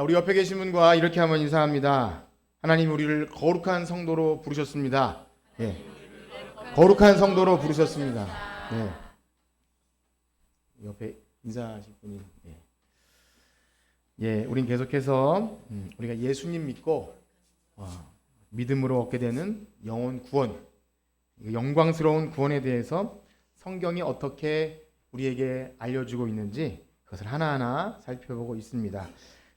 우리 옆에 계신 분과 이렇게 한번 인사합니다. 하나님 우리를 거룩한 성도로 부르셨습니다. 예. 거룩한 성도로 부르셨습니다. 네. 옆에 인사하실 분이. 우린 계속해서 우리가 예수님 믿고 믿음으로 얻게 되는 영혼 구원, 영광스러운 구원에 대해서 성경이 어떻게 우리에게 알려주고 있는지 그것을 하나하나 살펴보고 있습니다.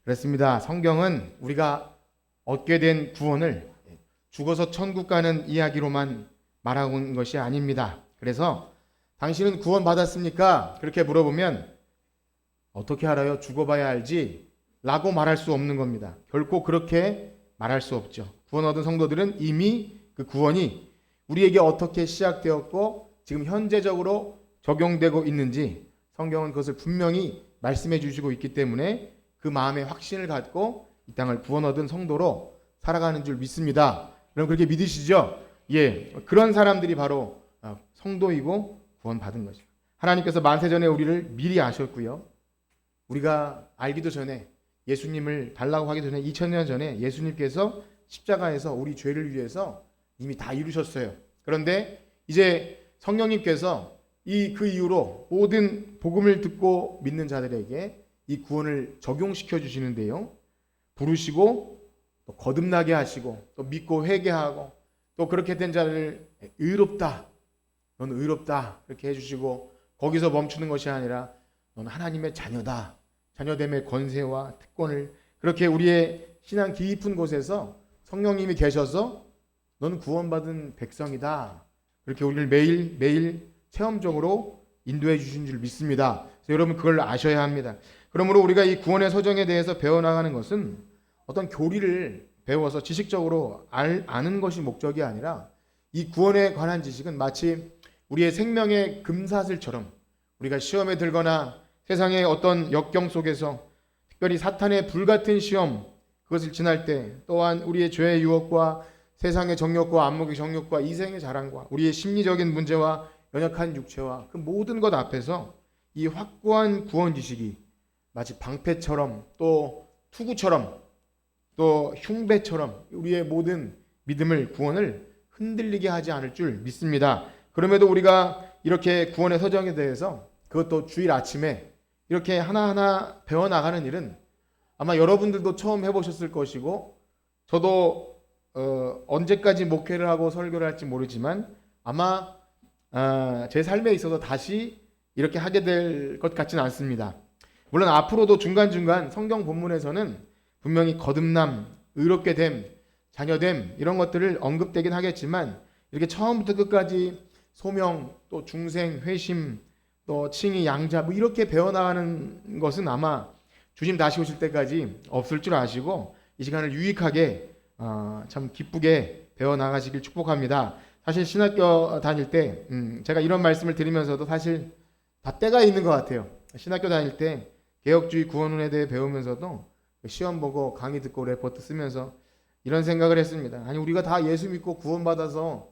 그렇습니다. 성경은 우리가 얻게 된 구원을 죽어서 천국 가는 이야기로만 말하고 있는 것이 아닙니다. 그래서 당신은 구원 받았습니까? 그렇게 물어보면 어떻게 알아요? 죽어봐야 알지? 라고 말할 수 없는 겁니다. 결코 그렇게 말할 수 없죠. 구원 얻은 성도들은 이미 그 구원이 우리에게 어떻게 시작되었고 지금 현재적으로 적용되고 있는지 성경은 그것을 분명히 말씀해 주시고 있기 때문에 그 마음에 확신을 갖고 이 땅을 구원 얻은 성도로 살아가는 줄 믿습니다. 그럼 그렇게 믿으시죠? 그런 사람들이 바로 성도이고 구원받은 것입니다. 하나님께서 만세전에 우리를 미리 아셨고요. 우리가 알기도 전에 예수님을 달라고 하기 전에 2000년 전에 예수님께서 십자가에서 우리 죄를 위해서 이미 다 이루셨어요. 그런데 이제 성령님께서 그 이후로 모든 복음을 듣고 믿는 자들에게 이 구원을 적용시켜 주시는데요. 부르시고 또 거듭나게 하시고 또 믿고 회개하고 또 그렇게 된 자를 의롭다. 너는 의롭다. 그렇게 해주시고 거기서 멈추는 것이 아니라 너는 하나님의 자녀다. 자녀됨의 권세와 특권을 그렇게 우리의 신앙 깊은 곳에서 성령님이 계셔서 너는 구원받은 백성이다. 그렇게 우리를 매일 체험적으로 인도해 주신 줄 믿습니다. 그래서 여러분 그걸 아셔야 합니다. 그러므로 우리가 이 구원의 소정에 대해서 배워나가는 것은 어떤 교리를 배워서 지식적으로 아는 것이 목적이 아니라 이 구원에 관한 지식은 마치 우리의 생명의 금사슬처럼 우리가 시험에 들거나 세상의 어떤 역경 속에서 특별히 사탄의 불같은 시험 그것을 지날 때 또한 우리의 죄의 유혹과 세상의 정욕과 안목의 정욕과 이생의 자랑과 우리의 심리적인 문제와 연약한 육체와 그 모든 것 앞에서 이 확고한 구원 지식이 마치 방패처럼 또 투구처럼 또 흉배처럼 우리의 모든 믿음을 구원을 흔들리게 하지 않을 줄 믿습니다. 그럼에도 우리가 이렇게 구원의 서정에 대해서 그것도 주일 아침에 이렇게 하나하나 배워나가는 일은 아마 여러분들도 처음 해보셨을 것이고 저도 언제까지 목회를 하고 설교를 할지 모르지만 아마 제 삶에 있어서 다시 이렇게 하게 될 것 같지는 않습니다. 물론 앞으로도 중간중간 성경 본문에서는 분명히 거듭남, 의롭게 됨, 자녀됨 이런 것들을 언급되긴 하겠지만 이렇게 처음부터 끝까지 소명, 또 중생, 회심, 또 칭의, 양자 뭐 이렇게 배워나가는 것은 아마 주님 다시 오실 때까지 없을 줄 아시고 이 시간을 유익하게 참 기쁘게 배워나가시길 축복합니다. 사실 신학교 다닐 때 제가 이런 말씀을 드리면서도 사실 다 때가 있는 것 같아요. 신학교 다닐 때 개혁주의 구원론에 대해 배우면서도 시험 보고 강의 듣고 레포트 쓰면서 이런 생각을 했습니다. 아니 우리가 다 예수 믿고 구원받아서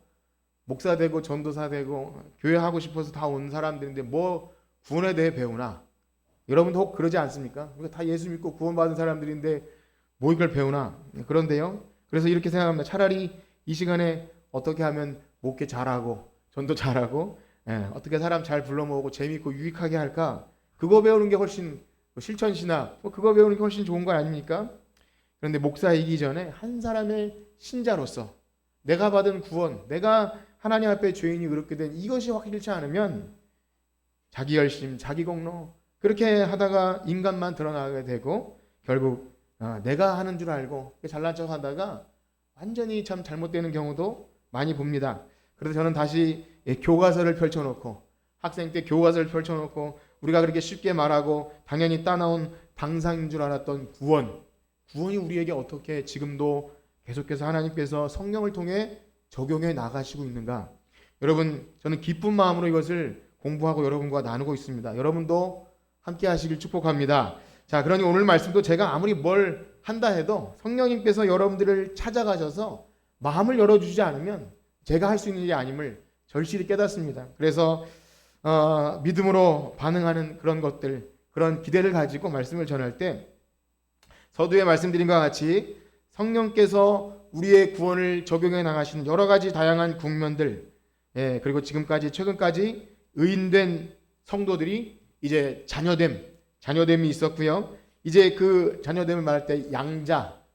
목사 되고 전도사 되고 교회 하고 싶어서 다 온 사람들인데 뭐 구원에 대해 배우나? 여러분도 혹 그러지 않습니까? 우리가 다 예수 믿고 구원받은 사람들인데 뭐 이걸 배우나? 그런데요. 그래서 이렇게 생각합니다. 차라리 이 시간에 어떻게 하면 목회 잘하고 전도 잘하고 어떻게 사람 잘 불러 모으고 재미있고 유익하게 할까? 그거 배우는 게 훨씬 실천신학 그거 배우는 게 훨씬 좋은 거 아닙니까? 그런데 목사이기 전에 한 사람의 신자로서 내가 받은 구원, 내가 하나님 앞에 죄인이 의롭게 된 이것이 확실치 않으면 자기 열심, 자기 공로 그렇게 하다가 인간만 드러나게 되고 결국 내가 하는 줄 알고 잘난 척 하다가 완전히 참 잘못되는 경우도 많이 봅니다. 그래서 저는 다시 교과서를 펼쳐놓고 학생 때 교과서를 펼쳐놓고 우리가 그렇게 쉽게 말하고 당연히 따나온 당상인 줄 알았던 구원이 우리에게 어떻게 지금도 계속해서 하나님께서 성령을 통해 적용해 나가시고 있는가? 여러분 저는 기쁜 마음으로 이것을 공부하고 여러분과 나누고 있습니다. 여러분도 함께 하시길 축복합니다. 자, 그러니 오늘 말씀도 제가 아무리 뭘 한다 해도 성령님께서 여러분들을 찾아가셔서 마음을 열어주지 않으면 제가 할 수 있는 일이 아님을 절실히 깨닫습니다. 그래서 믿음으로 반응하는 그런 것들, 그런 기대를 가지고 말씀을 전할 때 서두에 말씀드린 것과 같이 성령께서 우리의 구원을 적용해 나가시는 여러 가지 다양한 국면들, 그리고 지금까지 최근까지 의인된 성도들이 이제 자녀됨이 있었고요. 이제 그 자녀됨을 말할 때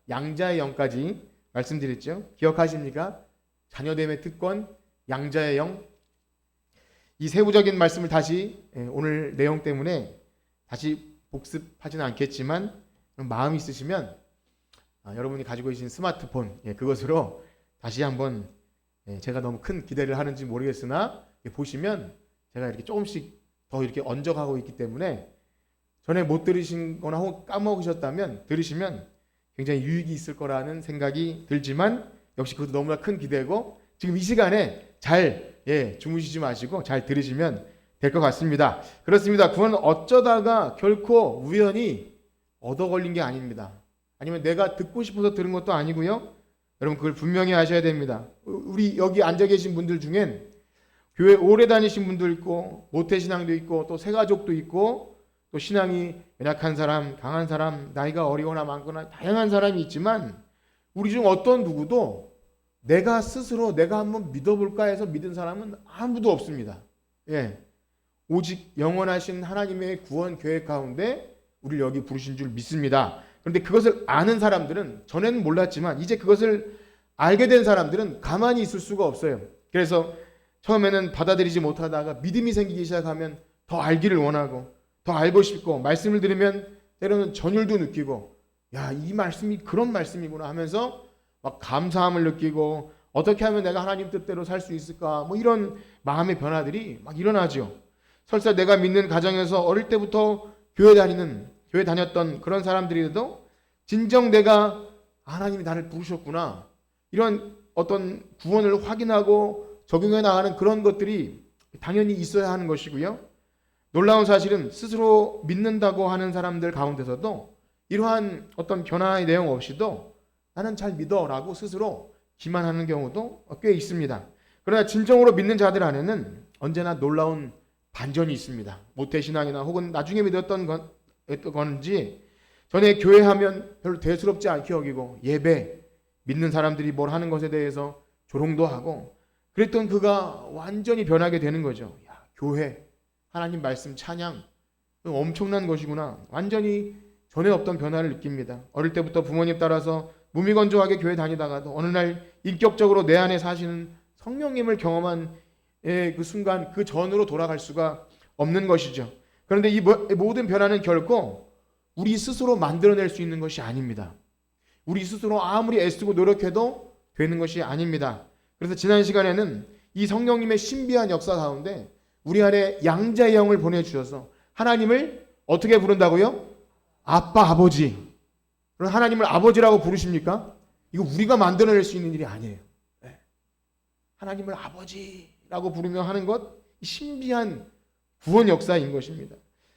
양자의 영까지 말씀드렸죠. 기억하십니까? 자녀됨의 특권, 양자의 영. 이 세부적인 말씀을 다시 오늘 내용 때문에 다시 복습하지는 않겠지만 마음이 있으시면 여러분이 가지고 계신 스마트폰 그것으로 다시 한번 제가 너무 큰 기대를 하는지 모르겠으나 보시면 제가 이렇게 조금씩 더 이렇게 얹어가고 있기 때문에 전에 못 들으신 거나 혹은 까먹으셨다면 들으시면 굉장히 유익이 있을 거라는 생각이 들지만 역시 그것도 너무나 큰 기대고 지금 이 시간에 잘 주무시지 마시고 잘 들으시면 될 것 같습니다. 그렇습니다. 구원은 어쩌다가 결코 우연히 얻어 걸린 게 아닙니다. 아니면 내가 듣고 싶어서 들은 것도 아니고요. 여러분 그걸 분명히 아셔야 됩니다. 우리 여기 앉아 계신 분들 중엔 교회 오래 다니신 분도 있고 모태신앙도 있고 또 새가족도 있고 또 신앙이 연약한 사람, 강한 사람, 나이가 어리거나 많거나 다양한 사람이 있지만 우리 중 어떤 누구도 내가 스스로 내가 한번 믿어볼까 해서 믿은 사람은 아무도 없습니다. 오직 영원하신 하나님의 구원 계획 가운데 우리를 여기 부르신 줄 믿습니다. 그런데 그것을 아는 사람들은 전에는 몰랐지만 이제 그것을 알게 된 사람들은 가만히 있을 수가 없어요. 그래서 처음에는 받아들이지 못하다가 믿음이 생기기 시작하면 더 알기를 원하고 더 알고 싶고 말씀을 들으면 때로는 전율도 느끼고 야, 이 말씀이 그런 말씀이구나 하면서 막 감사함을 느끼고 어떻게 하면 내가 하나님 뜻대로 살 수 있을까 뭐 이런 마음의 변화들이 막 일어나죠. 설사 내가 믿는 가정에서 어릴 때부터 교회 다녔던 그런 사람들이라도 진정 내가 하나님이 나를 부르셨구나 이런 어떤 구원을 확인하고 적용해 나가는 그런 것들이 당연히 있어야 하는 것이고요. 놀라운 사실은 스스로 믿는다고 하는 사람들 가운데서도 이러한 어떤 변화의 내용 없이도 나는 잘 믿어라고 스스로 기만하는 경우도 꽤 있습니다. 그러나 진정으로 믿는 자들 안에는 언제나 놀라운 반전이 있습니다. 모태신앙이나 혹은 나중에 믿었던 건지 전에 교회하면 별로 대수롭지 않게 여기고 예배, 믿는 사람들이 뭘 하는 것에 대해서 조롱도 하고 그랬던 그가 완전히 변하게 되는 거죠. 야, 교회, 하나님 말씀 찬양 엄청난 것이구나. 완전히 전에 없던 변화를 느낍니다. 어릴 때부터 부모님 따라서 무미건조하게 교회 다니다가도 어느 날 인격적으로 내 안에 사시는 성령님을 경험한 그 순간 그 전으로 돌아갈 수가 없는 것이죠. 그런데 이 모든 변화는 결코 우리 스스로 만들어낼 수 있는 것이 아닙니다. 우리 스스로 아무리 애쓰고 노력해도 되는 것이 아닙니다. 그래서 지난 시간에는 이 성령님의 신비한 역사 가운데 우리 안에 양자의 영을 보내주셔서 하나님을 어떻게 부른다고요? 아빠, 아버지. 그럼 하나님을 아버지라고 부르십니까? 이거 우리가 만들어낼 수 있는 일이 아니에요. 하나님을 아버지라고 부르며 하는 것, 신비한 구원 역사인 것입니다.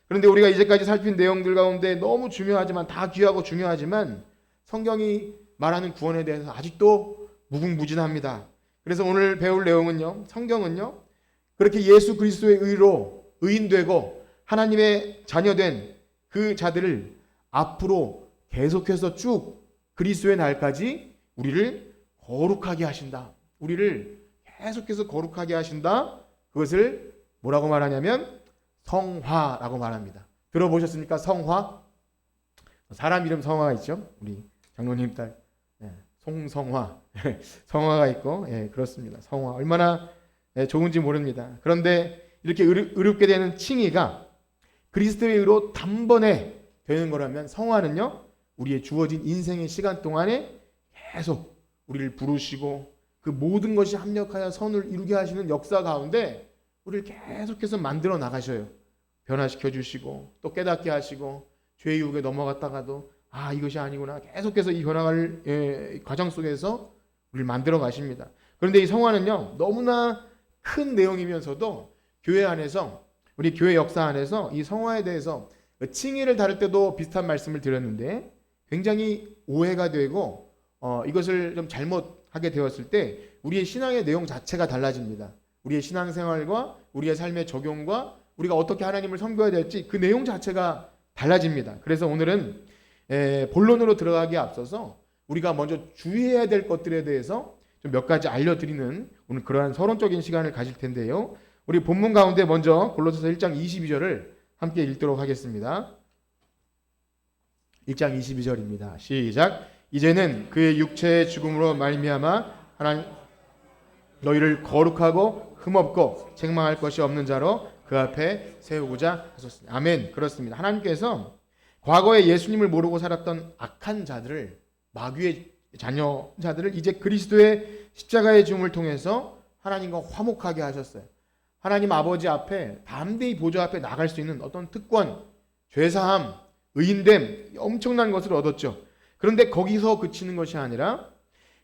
그런데 우리가 이제까지 살핀 내용들 가운데 너무 중요하지만 다 귀하고 중요하지만 성경이 말하는 구원에 대해서 아직도 무궁무진합니다. 그래서 오늘 배울 내용은요. 성경은요. 그렇게 예수 그리스도의 의로 의인되고 하나님의 자녀된 그 자들을 앞으로 계속해서 쭉 그리스도의 날까지 우리를 거룩하게 하신다. 우리를 계속해서 거룩하게 하신다. 그것을 뭐라고 말하냐면 성화라고 말합니다. 들어보셨습니까? 성화? 사람 이름 성화가 있죠. 우리 장로님 딸 송성화 성화가 있고 그렇습니다. 성화 얼마나 좋은지 모릅니다. 그런데 이렇게 의롭게 되는 칭의가 그리스도의 의로 단번에 되는 거라면 성화는요. 우리의 주어진 인생의 시간 동안에 계속 우리를 부르시고 그 모든 것이 합력하여 선을 이루게 하시는 역사 가운데 우리를 계속해서 만들어 나가셔요. 변화시켜 주시고 또 깨닫게 하시고 죄의 유혹에 넘어갔다가도 아 이것이 아니구나 계속해서 이 변화를 과정 속에서 우리를 만들어 가십니다. 그런데 이 성화는요 너무나 큰 내용이면서도 교회 안에서 우리 교회 역사 안에서 이 성화에 대해서 칭의를 다룰 때도 비슷한 말씀을 드렸는데 굉장히 오해가 되고 이것을 좀 잘못하게 되었을 때 우리의 신앙의 내용 자체가 달라집니다. 우리의 신앙생활과 우리의 삶의 적용과 우리가 어떻게 하나님을 섬겨야 될지 그 내용 자체가 달라집니다. 그래서 오늘은 본론으로 들어가기에 앞서서 우리가 먼저 주의해야 될 것들에 대해서 좀 몇 가지 알려드리는 오늘 그러한 서론적인 시간을 가질 텐데요. 우리 본문 가운데 먼저 골로새서 1장 22절을 함께 읽도록 하겠습니다. 1장 22절입니다. 시작. 이제는 그의 육체의 죽음으로 말미암아 하나님 너희를 거룩하고 흠없고 책망할 것이 없는 자로 그 앞에 세우고자 하셨습니다. 아멘. 그렇습니다. 하나님께서 과거에 예수님을 모르고 살았던 악한 자들을, 마귀의 자녀자들을 이제 그리스도의 십자가의 죽음을 통해서 하나님과 화목하게 하셨어요. 하나님 아버지 앞에 담대히 보좌 앞에 나갈 수 있는 어떤 특권, 죄사함, 의인됨, 엄청난 것을 얻었죠. 그런데 거기서 그치는 것이 아니라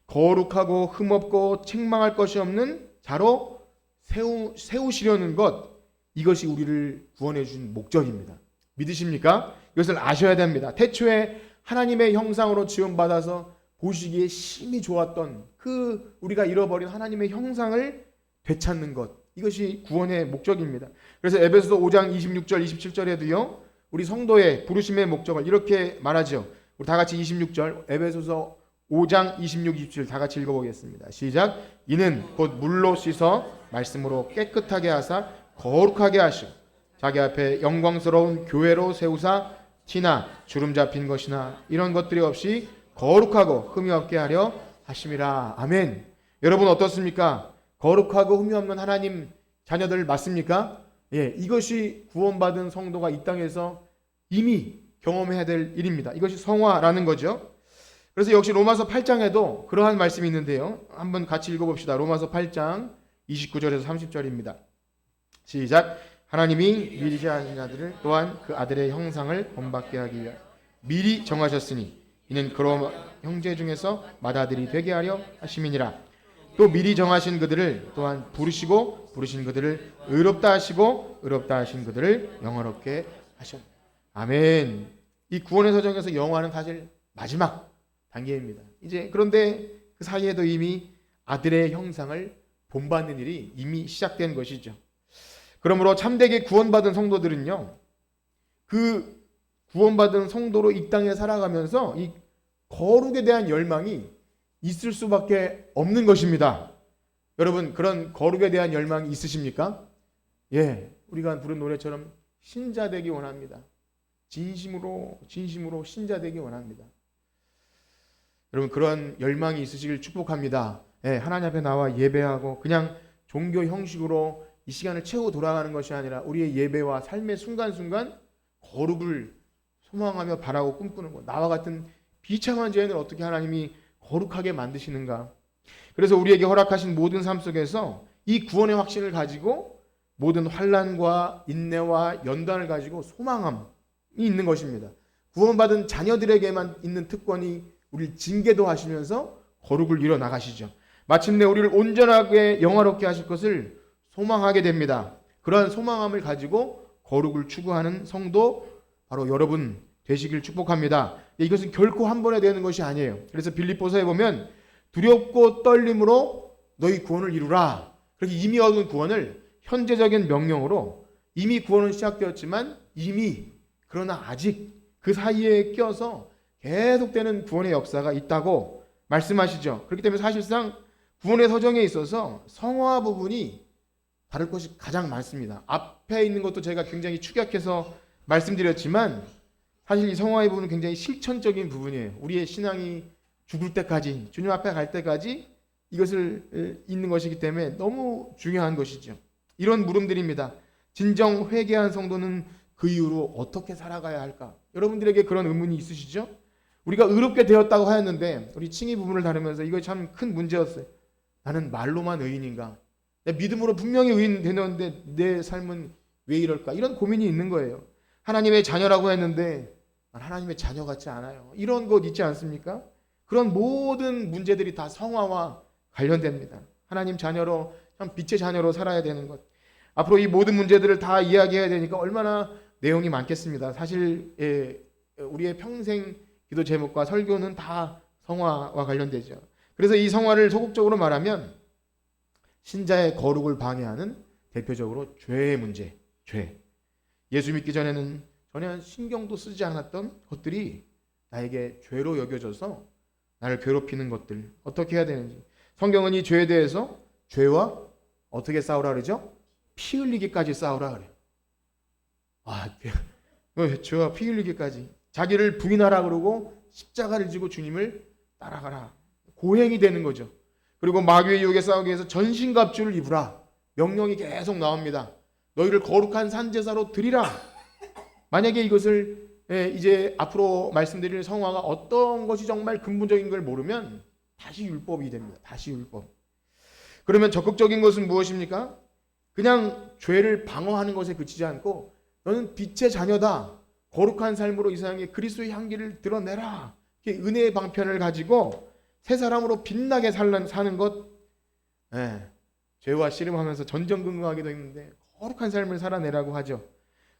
거룩하고 흠없고 책망할 것이 없는 자로 세우시려는 것, 이것이 우리를 구원해 주신 목적입니다. 믿으십니까? 이것을 아셔야 됩니다. 태초에 하나님의 형상으로 지음받아서 보시기에 심히 좋았던 그 우리가 잃어버린 하나님의 형상을 되찾는 것, 이것이 구원의 목적입니다. 그래서 에베소서 5장 26절 27절에도요 우리 성도의 부르심의 목적을 이렇게 말하죠. 우리 다 같이 26절 에베소서 5장 26, 27 다 같이 읽어보겠습니다. 시작. 이는 곧 물로 씻어 말씀으로 깨끗하게 하사 거룩하게 하시고 자기 앞에 영광스러운 교회로 세우사 티나 주름 잡힌 것이나 이런 것들이 없이 거룩하고 흠이 없게 하려 하심이라. 아멘. 여러분 어떻습니까? 거룩하고 흠이 없는 하나님 자녀들 맞습니까? 예, 이것이 구원받은 성도가 이 땅에서 이미 경험해야 될 일입니다. 이것이 성화라는 거죠. 그래서 역시 로마서 8장에도 그러한 말씀이 있는데요. 한번 같이 읽어봅시다. 로마서 8장 29절에서 30절입니다. 시작. 하나님이 미리 지으신 자들을 또한 그 아들의 형상을 본받게 하기 위하여 미리 정하셨으니 이는 그런 형제 중에서 맏아들이 되게 하려 하심이니라. 또 미리 정하신 그들을 또한 부르시고 부르신 그들을 의롭다 하시고 의롭다 하신 그들을 영화롭게 하셨다. 아멘. 이 구원의 서정에서 영화는 사실 마지막 단계입니다. 이제 그런데 그 사이에도 이미 아들의 형상을 본받는 일이 이미 시작된 것이죠. 그러므로 참되게 구원받은 성도들은요, 그 구원받은 성도로 이 땅에 살아가면서 이 거룩에 대한 열망이 있을 수밖에 없는 것입니다. 여러분 그런 거룩에 대한 열망이 있으십니까? 예, 우리가 부른 노래처럼 신자 되기 원합니다. 진심으로 신자 되기 원합니다. 여러분 그런 열망이 있으시길 축복합니다. 예, 하나님 앞에 나와 예배하고 그냥 종교 형식으로 이 시간을 채우고 돌아가는 것이 아니라 우리의 예배와 삶의 순간순간 거룩을 소망하며 바라고 꿈꾸는 것. 나와 같은 비참한 죄인을 어떻게 하나님이 거룩하게 만드시는가. 그래서 우리에게 허락하신 모든 삶 속에서 이 구원의 확신을 가지고 모든 환난과 인내와 연단을 가지고 소망함이 있는 것입니다. 구원받은 자녀들에게만 있는 특권이 우리를 징계도 하시면서 거룩을 이뤄 나가시죠. 마침내 우리를 온전하게 영화롭게 하실 것을 소망하게 됩니다. 그러한 소망함을 가지고 거룩을 추구하는 성도 바로 여러분 되시길 축복합니다. 이것은 결코 한 번에 되는 것이 아니에요. 그래서 빌립보서에 보면 두렵고 떨림으로 너희 구원을 이루라. 그렇게 이미 얻은 구원을 현재적인 명령으로 이미 구원은 시작되었지만 이미 그러나 아직 그 사이에 껴서 계속되는 구원의 역사가 있다고 말씀하시죠. 그렇기 때문에 사실상 구원의 서정에 있어서 성화 부분이 다룰 것이 가장 많습니다. 앞에 있는 것도 제가 굉장히 축약해서 말씀드렸지만 사실 이 성화의 부분은 굉장히 실천적인 부분이에요. 우리의 신앙이 죽을 때까지, 주님 앞에 갈 때까지 이것을 있는 것이기 때문에 너무 중요한 것이죠. 이런 물음들입니다. 진정 회개한 성도는 그 이후로 어떻게 살아가야 할까? 여러분들에게 그런 의문이 있으시죠? 우리가 의롭게 되었다고 하였는데 우리 칭의 부분을 다루면서 이거 참 큰 문제였어요. 나는 말로만 의인인가? 내 믿음으로 분명히 의인 되는데 내 삶은 왜 이럴까? 이런 고민이 있는 거예요. 하나님의 자녀라고 했는데 난 하나님의 자녀 같지 않아요. 이런 것 있지 않습니까? 그런 모든 문제들이 다 성화와 관련됩니다. 하나님 자녀로 참 빛의 자녀로 살아야 되는 것. 앞으로 이 모든 문제들을 다 이야기해야 되니까 얼마나 내용이 많겠습니다. 사실 우리의 평생 기도 제목과 설교는 다 성화와 관련되죠. 그래서 이 성화를 소극적으로 말하면 신자의 거룩을 방해하는 대표적으로 죄의 문제, 죄. 예수 믿기 전에는 전혀 신경도 쓰지 않았던 것들이 나에게 죄로 여겨져서 나를 괴롭히는 것들 어떻게 해야 되는지, 성경은 이 죄에 대해서 죄와 어떻게 싸우라 그러죠? 피 흘리기까지 싸우라 그래요. 죄와 피 흘리기까지. 자기를 부인하라 그러고 십자가를 지고 주님을 따라가라. 고행이 되는 거죠. 그리고 마귀의 유혹에 싸우기 위해서 전신갑주를 입으라. 명령이 계속 나옵니다. 너희를 거룩한 산제사로 드리라. 만약에 이것을 이제 앞으로 말씀드릴 성화가 어떤 것이 정말 근본적인 걸 모르면 다시 율법이 됩니다. 다시 율법. 그러면 적극적인 것은 무엇입니까? 그냥 죄를 방어하는 것에 그치지 않고 너는 빛의 자녀다. 거룩한 삶으로 이 세상에 그리스도의 향기를 드러내라. 이렇게 은혜의 방편을 가지고 새 사람으로 빛나게 사는 것. 죄와 씨름하면서 전전긍긍하게 되어 있는데 거룩한 삶을 살아내라고 하죠.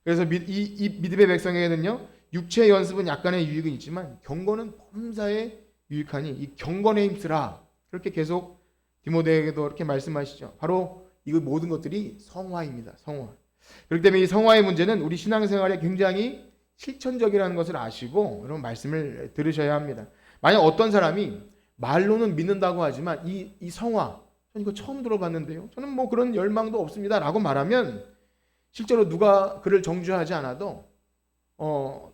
그래서 이 믿음의 백성에게는요, 육체의 연습은 약간의 유익은 있지만 경건은 범사에 유익하니 이 경건에 힘쓰라. 그렇게 계속 디모데에게도 이렇게 말씀하시죠. 바로 이 모든 것들이 성화입니다. 성화. 그렇기 때문에 이 성화의 문제는 우리 신앙생활에 굉장히 실천적이라는 것을 아시고 여러분 말씀을 들으셔야 합니다. 만약 어떤 사람이 말로는 믿는다고 하지만 이 성화, 저는 이거 처음 들어봤는데요, 저는 뭐 그런 열망도 없습니다 라고 말하면 실제로 누가 그를 정죄하지 않아도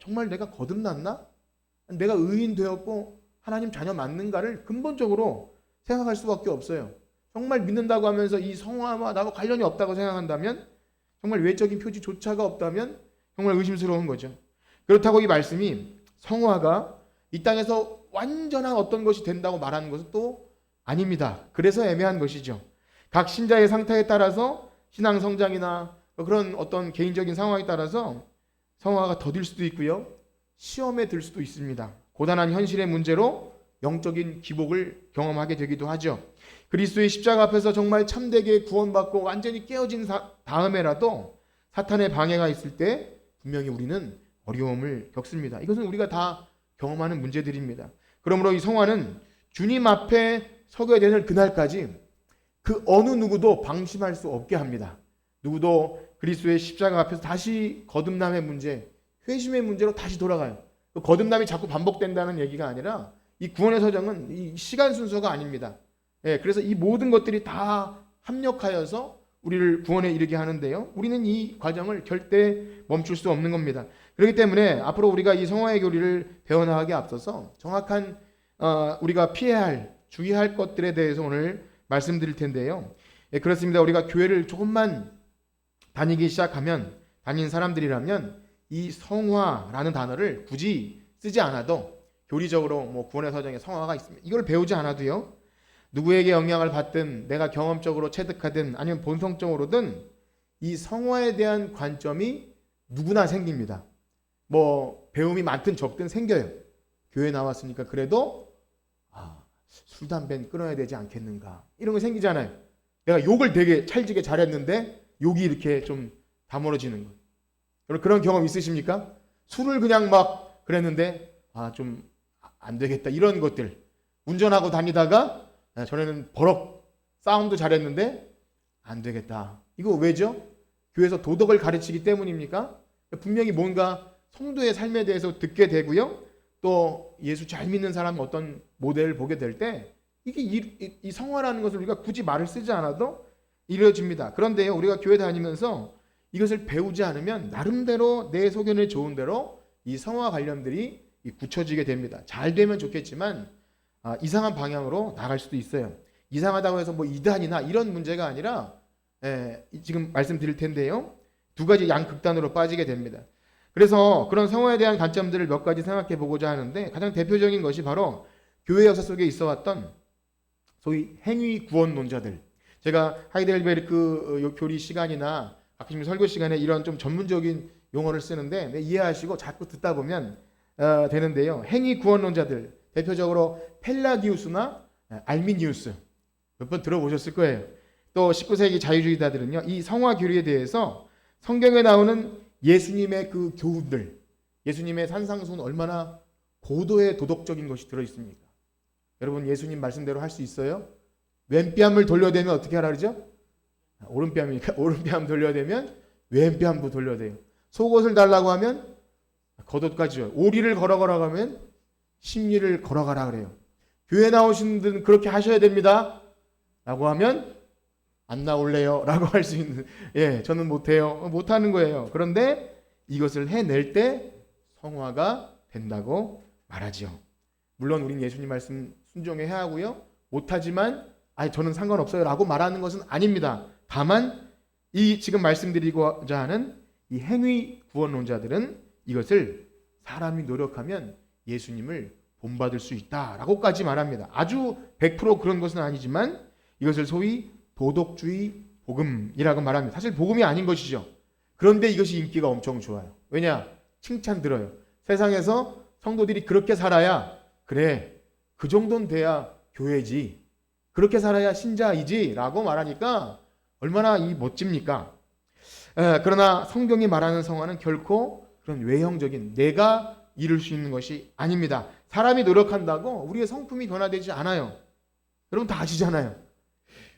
정말 내가 거듭났나? 내가 의인 되었고 하나님 자녀 맞는가를 근본적으로 생각할 수밖에 없어요. 정말 믿는다고 하면서 이 성화와 나하고 관련이 없다고 생각한다면, 정말 외적인 표지조차가 없다면 정말 의심스러운 거죠. 그렇다고 이 말씀이 성화가 이 땅에서 완전한 어떤 것이 된다고 말하는 것은 또 아닙니다. 그래서 애매한 것이죠. 각 신자의 상태에 따라서 신앙 성장이나 그런 어떤 개인적인 상황에 따라서 성화가 더딜 수도 있고요, 시험에 들 수도 있습니다. 고단한 현실의 문제로 영적인 기복을 경험하게 되기도 하죠. 그리스도의 십자가 앞에서 정말 참되게 구원받고 완전히 깨어진 다음에라도 사탄의 방해가 있을 때 분명히 우리는 어려움을 겪습니다. 이것은 우리가 다 경험하는 문제들입니다. 그러므로 이 성화는 주님 앞에 서게 되는 그날까지 그 어느 누구도 방심할 수 없게 합니다. 누구도 그리스도의 십자가 앞에서 다시 거듭남의 문제, 회심의 문제로 다시 돌아가요. 그 거듭남이 자꾸 반복된다는 얘기가 아니라 이 구원의 서정은 이 시간 순서가 아닙니다. 그래서 이 모든 것들이 다 합력하여서 우리를 구원에 이르게 하는데요, 우리는 이 과정을 절대 멈출 수 없는 겁니다. 그렇기 때문에 앞으로 우리가 이 성화의 교리를 배워나가기에 앞서서 정확한 우리가 피해야 할, 주의할 것들에 대해서 오늘 말씀드릴 텐데요. 그렇습니다. 우리가 교회를 조금만 다니기 시작하면, 다닌 사람들이라면 이 성화라는 단어를 굳이 쓰지 않아도 교리적으로 뭐 구원의 서정에 성화가 있습니다, 이걸 배우지 않아도요, 누구에게 영향을 받든 내가 경험적으로 체득하든 아니면 본성적으로든 이 성화에 대한 관점이 누구나 생깁니다. 뭐 배움이 많든 적든 생겨요. 교회 나왔으니까 그래도 술 담배는 끊어야 되지 않겠는가, 이런 거 생기잖아요. 내가 욕을 되게 찰지게 잘했는데 욕이 이렇게 좀 다물어지는 거. 여러분 그런 경험 있으십니까? 술을 그냥 막 그랬는데 좀 안 되겠다, 이런 것들. 운전하고 다니다가 전에는 버럭 싸움도 잘했는데 안 되겠다. 이거 왜죠? 교회에서 도덕을 가르치기 때문입니까? 분명히 뭔가 성도의 삶에 대해서 듣게 되고요, 또 예수 잘 믿는 사람 어떤 모델을 보게 될 때 이게 이 성화라는 것을 우리가 굳이 말을 쓰지 않아도 이루어집니다. 그런데요, 우리가 교회 다니면서 이것을 배우지 않으면 나름대로 내 소견에 좋은 대로 이 성화 관련들이 굳혀지게 됩니다. 잘 되면 좋겠지만 이상한 방향으로 나갈 수도 있어요. 이상하다고 해서 뭐 이단이나 이런 문제가 아니라 지금 말씀드릴 텐데요, 두 가지 양극단으로 빠지게 됩니다. 그래서 그런 성화에 대한 관점들을 몇 가지 생각해 보고자 하는데, 가장 대표적인 것이 바로 교회 역사 속에 있어 왔던 소위 행위 구원론자들. 제가 하이델베르크 교리 시간이나 가끔 설교 시간에 이런 좀 전문적인 용어를 쓰는데 이해하시고 자꾸 듣다 보면 되는데요. 행위 구원론자들, 대표적으로 펠라기우스나 알미니우스 몇 번 들어보셨을 거예요. 또 19세기 자유주의자들은요, 이 성화 교리에 대해서 성경에 나오는 예수님의 그 교훈들, 예수님의 산상수훈 얼마나 고도의 도덕적인 것이 들어있습니까? 여러분 예수님 말씀대로 할 수 있어요? 왼뺨을 돌려대면 어떻게 하라 그러죠? 오른뺨이니까 오른뺨 돌려대면 왼뺨도 돌려대요. 속옷을 달라고 하면 겉옷까지 줘요. 오리를 걸어가라고 하면 심리를 걸어가라 그래요. 교회 나오시는 분들은 그렇게 하셔야 됩니다. 라고 하면 안 나올래요. 라고 할 수 있는, 저는 못해요. 못하는 거예요. 그런데 이것을 해낼 때 성화가 된다고 말하지요. 물론 우리는 예수님 말씀 순종해야 하고요. 못하지만 저는 상관없어요 라고 말하는 것은 아닙니다. 다만 이 지금 말씀드리고자 하는 이 행위 구원론자들은 이것을 사람이 노력하면 예수님을 본받을 수 있다라고까지 말합니다. 아주 100% 그런 것은 아니지만 이것을 소위 도덕주의 복음이라고 말합니다. 사실 복음이 아닌 것이죠. 그런데 이것이 인기가 엄청 좋아요. 왜냐? 칭찬 들어요. 세상에서 성도들이 그렇게 살아야, 그래, 그 정도는 돼야 교회지, 그렇게 살아야 신자이지 라고 말하니까 얼마나 멋집니까? 그러나 성경이 말하는 성화는 결코 그런 외형적인 내가 이룰 수 있는 것이 아닙니다. 사람이 노력한다고 우리의 성품이 변화되지 않아요. 여러분 다 아시잖아요.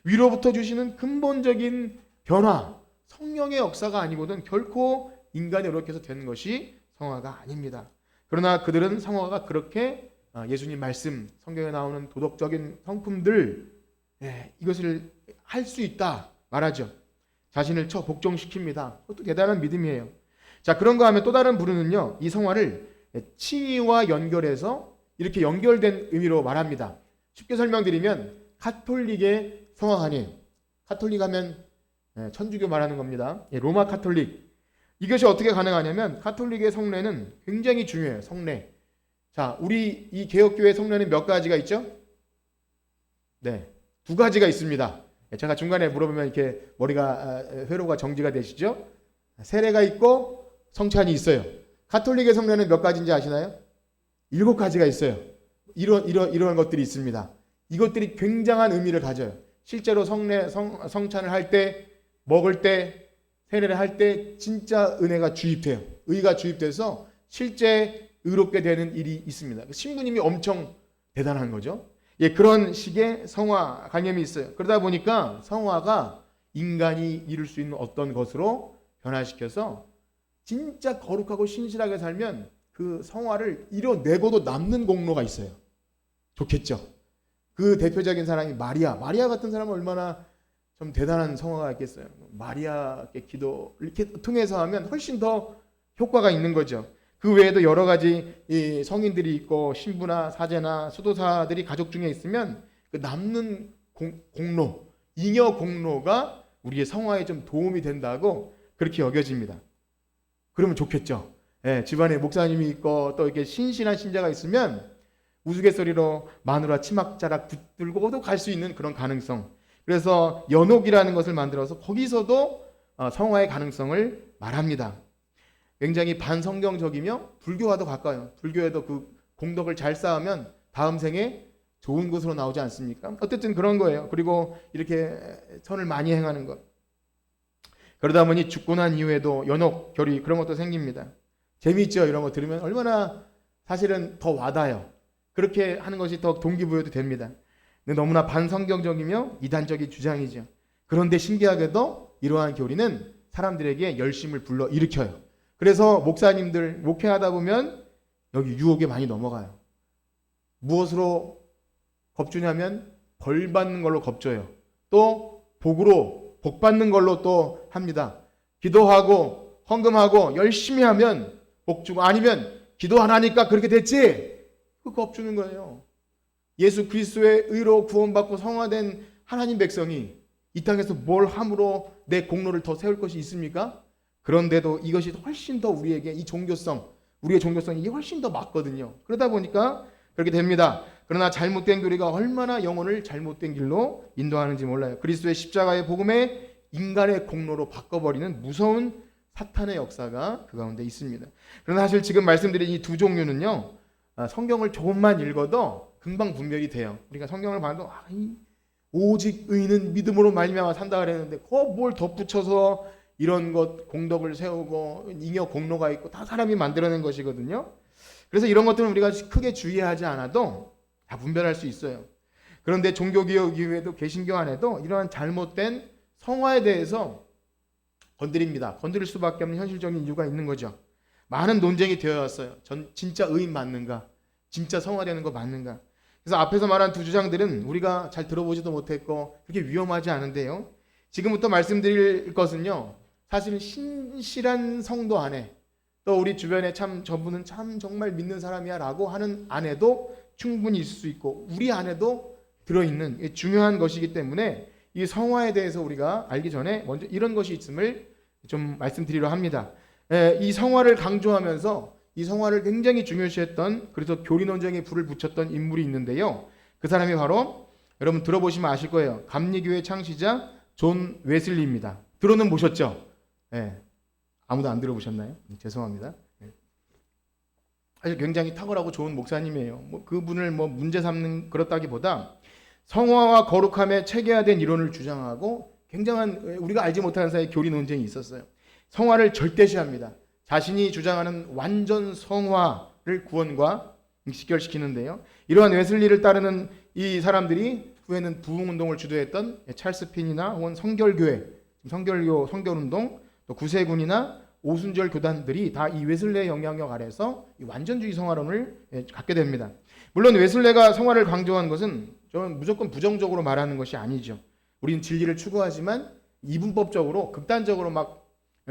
위로부터 주시는 근본적인 변화, 성령의 역사가 아니고는 결코 인간이 노력해서 되는 것이 성화가 아닙니다. 그러나 그들은 성화가 그렇게 예수님 말씀, 성경에 나오는 도덕적인 성품들, 이것을 할 수 있다 말하죠. 자신을 복종시킵니다. 그것도 대단한 믿음이에요. 자, 그런가 하면 또 다른 부류는요, 이 성화를 칭의와 연결해서 이렇게 연결된 의미로 말합니다. 쉽게 설명드리면 가톨릭의 성화관이에요. 가톨릭 하면 천주교 말하는 겁니다. 로마 가톨릭. 이것이 어떻게 가능하냐면 가톨릭의 성례는 굉장히 중요해요. 성례. 자, 우리 이 개혁교회 성례는 몇 가지가 있죠? 네, 2가지가 있습니다. 제가 중간에 물어보면 이렇게 머리가 회로가 정지가 되시죠? 세례가 있고 성찬이 있어요. 가톨릭의 성례는 몇 가지인지 아시나요? 7가지가 있어요. 이런 것들이 있습니다. 이것들이 굉장한 의미를 가져요. 실제로 성찬을 할 때, 먹을 때, 세례를 할 때 진짜 은혜가 주입돼요. 의가 주입돼서 실제 의롭게 되는 일이 있습니다. 신부님이 엄청 대단한 거죠. 그런 식의 성화 관념이 있어요. 그러다 보니까 성화가 인간이 이룰 수 있는 어떤 것으로 변화시켜서 진짜 거룩하고 신실하게 살면 그 성화를 이뤄내고도 남는 공로가 있어요. 좋겠죠. 그 대표적인 사람이 마리아 같은 사람은 얼마나 좀 대단한 성화가 있겠어요. 마리아의 기도 이렇게 통해서 하면 훨씬 더 효과가 있는 거죠. 그 외에도 여러 가지 이 성인들이 있고 신부나 사제나 수도사들이 가족 중에 있으면 그 남는 공로, 잉여 공로가 우리의 성화에 좀 도움이 된다고 그렇게 여겨집니다. 그러면 좋겠죠. 집안에 목사님이 있고 또 이렇게 신실한 신자가 있으면 우스갯소리로 마누라 치맛자락 붙들고도 갈 수 있는 그런 가능성. 그래서 연옥이라는 것을 만들어서 거기서도 성화의 가능성을 말합니다. 굉장히 반성경적이며 불교와도 가까워요. 불교에도 그 공덕을 잘 쌓으면 다음 생에 좋은 곳으로 나오지 않습니까? 어쨌든 그런 거예요. 그리고 이렇게 선을 많이 행하는 것. 그러다 보니 죽고 난 이후에도 연옥, 결의 그런 것도 생깁니다. 재미있죠? 이런 거 들으면 얼마나 사실은 더 와닿아요. 그렇게 하는 것이 더 동기부여도 됩니다. 근데 너무나 반성경적이며 이단적인 주장이죠. 그런데 신기하게도 이러한 교리는 사람들에게 열심을 불러일으켜요. 그래서 목사님들 목회하다 보면 여기 유혹에 많이 넘어가요. 무엇으로 겁주냐면 벌 받는 걸로 겁줘요. 또 복으로 복 받는 걸로 또 합니다. 기도하고 헌금하고 열심히 하면 복 주고, 아니면 기도 안 하니까 그렇게 됐지, 그 겁주는 거예요. 예수 그리스도의 의로 구원받고 성화된 하나님 백성이 이 땅에서 뭘 함으로 내 공로를 더 세울 것이 있습니까? 그런데도 이것이 훨씬 더 우리에게 이 종교성, 우리의 종교성이 훨씬 더 맞거든요. 그러다 보니까 그렇게 됩니다. 그러나 잘못된 교리가 얼마나 영혼을 잘못된 길로 인도하는지 몰라요. 그리스도의 십자가의 복음에 인간의 공로로 바꿔버리는 무서운 사탄의 역사가 그 가운데 있습니다. 그러나 사실 지금 말씀드린 이 2 종류는요, 성경을 조금만 읽어도 금방 분별이 돼요. 우리가 성경을 봐도 오직 의인은 믿음으로 말미암아 산다 그랬는데 뭘 덧붙여서 이런 것 공덕을 세우고 잉여 공로가 있고 다 사람이 만들어낸 것이거든요. 그래서 이런 것들은 우리가 크게 주의하지 않아도 다 분별할 수 있어요. 그런데 종교개혁 이후에도 개신교 안에도 이러한 잘못된 성화에 대해서 건드릴 수밖에 없는 현실적인 이유가 있는 거죠. 많은 논쟁이 되어 왔어요. 진짜 의인 맞는가? 진짜 성화되는 거 맞는가? 그래서 앞에서 말한 두 주장들은 우리가 잘 들어보지도 못했고 그렇게 위험하지 않은데요. 지금부터 말씀드릴 것은요. 사실은 신실한 성도 안에 또 우리 주변에 참 저분은 참 정말 믿는 사람이야 라고 하는 안에도 충분히 있을 수 있고 우리 안에도 들어있는 중요한 것이기 때문에 이 성화에 대해서 우리가 알기 전에 먼저 이런 것이 있음을 좀 말씀드리려 합니다. 이 성화를 강조하면서 이 성화를 굉장히 중요시했던 그래서 교리 논쟁에 불을 붙였던 인물이 있는데요. 그 사람이 바로 여러분 들어보시면 아실 거예요. 감리교회 창시자 존 웨슬리입니다. 들어는 보셨죠? 네. 아무도 안 들어보셨나요? 죄송합니다. 네. 사실 굉장히 탁월하고 좋은 목사님이에요. 그분을 문제 삼는 그렇다기보다 성화와 거룩함에 체계화된 이론을 주장하고 굉장한 우리가 알지 못하는 사이에 교리 논쟁이 있었어요. 성화를 절대시합니다. 자신이 주장하는 완전 성화를 구원과 직결시키는데요. 이러한 웨슬리를 따르는 이 사람들이 후에는 부흥운동을 주도했던 찰스 핀이나 혹은 성결교회, 성결교, 성결운동, 또 구세군이나 오순절 교단들이 다 이 웨슬레의 영향력 아래서 이 완전주의 성화론을 갖게 됩니다. 물론 웨슬레가 성화를 강조한 것은 저는 무조건 부정적으로 말하는 것이 아니죠. 우리는 진리를 추구하지만 이분법적으로 극단적으로 막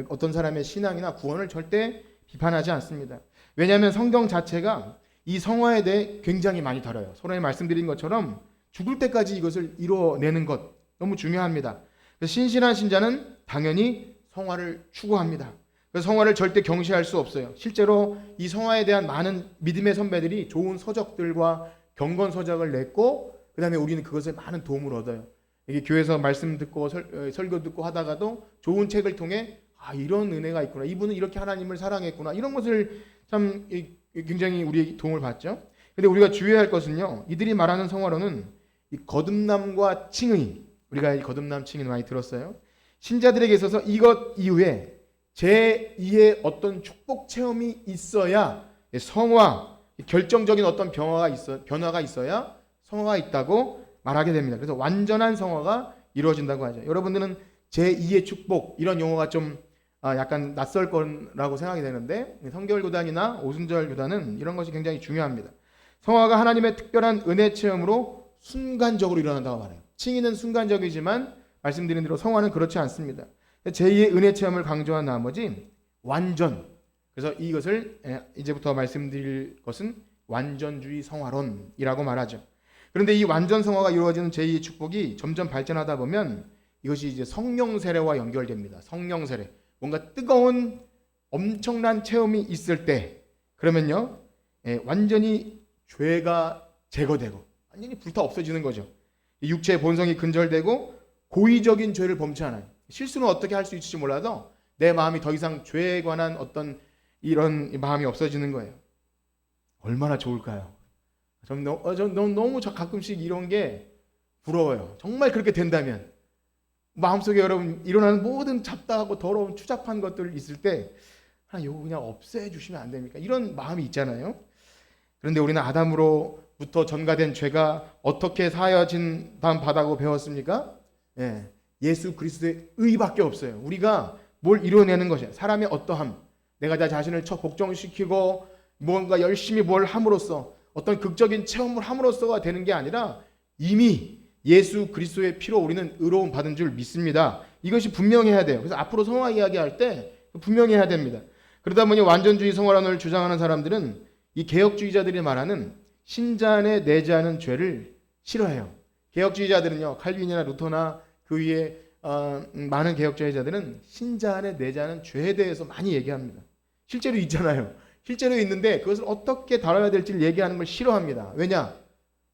어떤 사람의 신앙이나 구원을 절대 비판하지 않습니다. 왜냐하면 성경 자체가 이 성화에 대해 굉장히 많이 다뤄요. 서론에 말씀드린 것처럼 죽을 때까지 이것을 이루어내는 것 너무 중요합니다. 그래서 신실한 신자는 당연히 성화를 추구합니다. 그래서 성화를 절대 경시할 수 없어요. 실제로 이 성화에 대한 많은 믿음의 선배들이 좋은 서적들과 경건 서적을 냈고 그 다음에 우리는 그것에 많은 도움을 얻어요. 이게 교회에서 말씀 듣고 설교 듣고 하다가도 좋은 책을 통해 이런 은혜가 있구나. 이분은 이렇게 하나님을 사랑했구나. 이런 것을 참 굉장히 우리에게 도움을 받죠. 근데 우리가 주의해야 할 것은요. 이들이 말하는 성화로는 이 거듭남과 칭의, 우리가 이 거듭남 칭의 많이 들었어요. 신자들에게 있어서 이것 이후에 제2의 어떤 축복 체험이 있어야 성화, 결정적인 어떤 변화가 있어야 성화가 있다고 말하게 됩니다. 그래서 완전한 성화가 이루어진다고 하죠. 여러분들은 제2의 축복 이런 용어가 좀 약간 낯설 거라고 생각이 되는데 성결교단이나 오순절 교단은 이런 것이 굉장히 중요합니다. 성화가 하나님의 특별한 은혜 체험으로 순간적으로 일어난다고 말해요. 칭의는 순간적이지만 말씀드린 대로 성화는 그렇지 않습니다. 제2의 은혜 체험을 강조한 나머지 완전, 그래서 이것을 이제부터 말씀드릴 것은 완전주의 성화론이라고 말하죠. 그런데 이 완전 성화가 이루어지는 제2의 축복이 점점 발전하다 보면 이것이 이제 성령 세례와 연결됩니다. 성령 세례. 뭔가 뜨거운 엄청난 체험이 있을 때 그러면요. 완전히 죄가 제거되고 완전히 불타 없어지는 거죠. 육체의 본성이 근절되고 고의적인 죄를 범치 않아요. 실수는 어떻게 할 수 있을지 몰라도 내 마음이 더 이상 죄에 관한 어떤 이런 마음이 없어지는 거예요. 얼마나 좋을까요? 전 너무 가끔씩 이런 게 부러워요. 정말 그렇게 된다면 마음속에 여러분 일어나는 모든 잡다하고 더러운 추잡한 것들 있을 때 이거 그냥 없애주시면 안 됩니까? 이런 마음이 있잖아요. 그런데 우리는 아담으로부터 전가된 죄가 어떻게 사여진 바다고 배웠습니까? 예수 그리스도의 의밖에 없어요. 우리가 뭘 이뤄내는 것이야. 사람의 어떠함, 내가 내 자신을 복종시키고 뭔가 열심히 뭘 함으로써 어떤 극적인 체험을 함으로써가 되는 게 아니라 이미 예수 그리스도의 피로 우리는 의로움 받은 줄 믿습니다. 이것이 분명해야 돼요. 그래서 앞으로 성화 이야기할 때 분명해야 됩니다. 그러다 보니 완전주의 성화론을 주장하는 사람들은 이 개혁주의자들이 말하는 신자 안에 내재하는 죄를 싫어해요. 개혁주의자들은요, 칼빈이나 루터나 그 위에 많은 개혁주의자들은 신자 안에 내재하는 죄에 대해서 많이 얘기합니다. 실제로 있잖아요. 실제로 있는데 그것을 어떻게 다뤄야 될지를 얘기하는 걸 싫어합니다. 왜냐?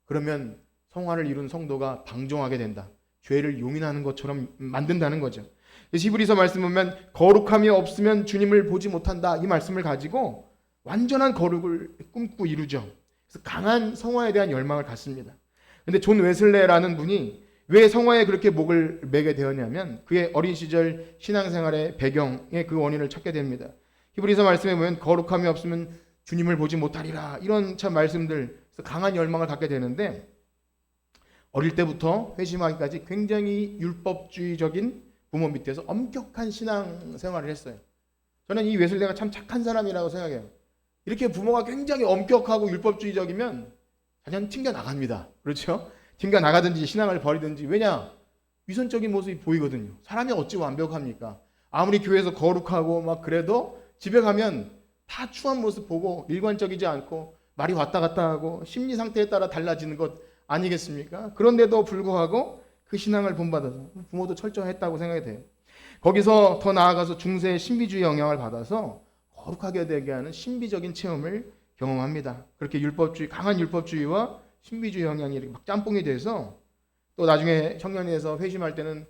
그러면 성화를 이룬 성도가 방종하게 된다. 죄를 용인하는 것처럼 만든다는 거죠. 히브리서 말씀 보면 거룩함이 없으면 주님을 보지 못한다. 이 말씀을 가지고 완전한 거룩을 꿈꾸고 이루죠. 그래서 강한 성화에 대한 열망을 갖습니다. 근데 존 웨슬레라는 분이 왜 성화에 그렇게 목을 매게 되었냐면 그의 어린 시절 신앙생활의 배경에 그 원인을 찾게 됩니다. 히브리서 말씀에 보면 거룩함이 없으면 주님을 보지 못하리라. 이런 참 말씀들, 강한 열망을 갖게 되는데 어릴 때부터 회심하기까지 굉장히 율법주의적인 부모 밑에서 엄격한 신앙생활을 했어요. 저는 이 웨슬레가 참 착한 사람이라고 생각해요. 이렇게 부모가 굉장히 엄격하고 율법주의적이면 자녀는 튕겨 나갑니다. 그렇죠? 튕겨 나가든지 신앙을 버리든지. 왜냐? 위선적인 모습이 보이거든요. 사람이 어찌 완벽합니까? 아무리 교회에서 거룩하고 막 그래도 집에 가면 다 추한 모습 보고 일관적이지 않고 말이 왔다 갔다 하고 심리 상태에 따라 달라지는 것 아니겠습니까? 그런데도 불구하고 그 신앙을 본받아서 부모도 철저했다고 생각이 돼요. 거기서 더 나아가서 중세의 신비주의 영향을 받아서 거룩하게 되게 하는 신비적인 체험을 경험합니다. 그렇게 강한 율법주의와 신비주의 영향이 이렇게 막 짬뽕이 돼서 또 나중에 청년회에서 회심할 때는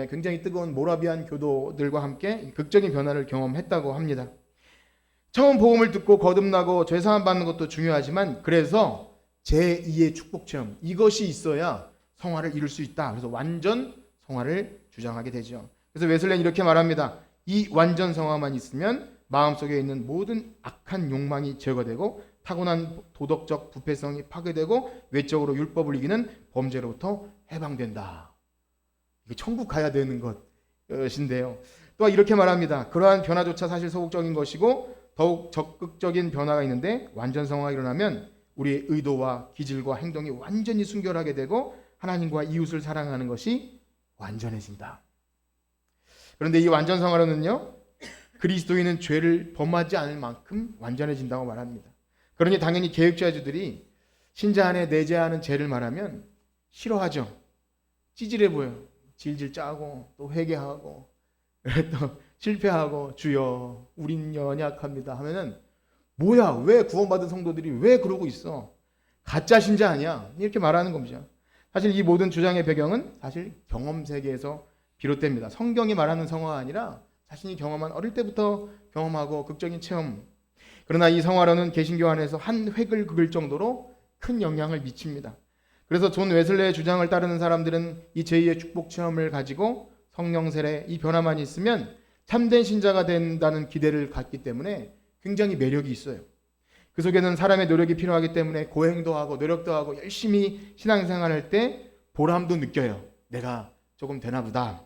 굉장히 뜨거운 모라비안 교도들과 함께 극적인 변화를 경험했다고 합니다. 처음 복음을 듣고 거듭나고 죄사함 받는 것도 중요하지만 그래서 제2의 축복 체험, 이것이 있어야 성화를 이룰 수 있다. 그래서 완전 성화를 주장하게 되죠. 그래서 웨슬레는 이렇게 말합니다. 이 완전 성화만 있으면 마음속에 있는 모든 악한 욕망이 제거되고 타고난 도덕적 부패성이 파괴되고 외적으로 율법을 이기는 범죄로부터 해방된다. 이게 천국 가야 되는 것인데요. 또 이렇게 말합니다. 그러한 변화조차 사실 소극적인 것이고 더욱 적극적인 변화가 있는데 완전 성화가 일어나면 우리의 의도와 기질과 행동이 완전히 순결하게 되고 하나님과 이웃을 사랑하는 것이 완전해진다. 그런데 이 완전 성화로는요, 그리스도인은 죄를 범하지 않을 만큼 완전해진다고 말합니다. 그러니 당연히 개혁자주들이 신자 안에 내재하는 죄를 말하면 싫어하죠. 찌질해 보여. 질질 짜고 또 회개하고 또 실패하고 주여 우린 연약합니다 하면은 뭐야, 왜 구원받은 성도들이 왜 그러고 있어? 가짜 신자 아니야? 이렇게 말하는 겁니다. 사실 이 모든 주장의 배경은 사실 경험 세계에서 비롯됩니다. 성경이 말하는 성화가 아니라 자신이 경험한 어릴 때부터 경험하고 극적인 체험. 그러나 이 성화론은 개신교 안에서 한 획을 그을 정도로 큰 영향을 미칩니다. 그래서 존 웨슬레의 주장을 따르는 사람들은 이 제2의 축복 체험을 가지고 성령 세례 이 변화만 있으면 참된 신자가 된다는 기대를 갖기 때문에 굉장히 매력이 있어요. 그 속에는 사람의 노력이 필요하기 때문에 고행도 하고 노력도 하고 열심히 신앙생활할 때 보람도 느껴요. 내가 조금 되나 보다.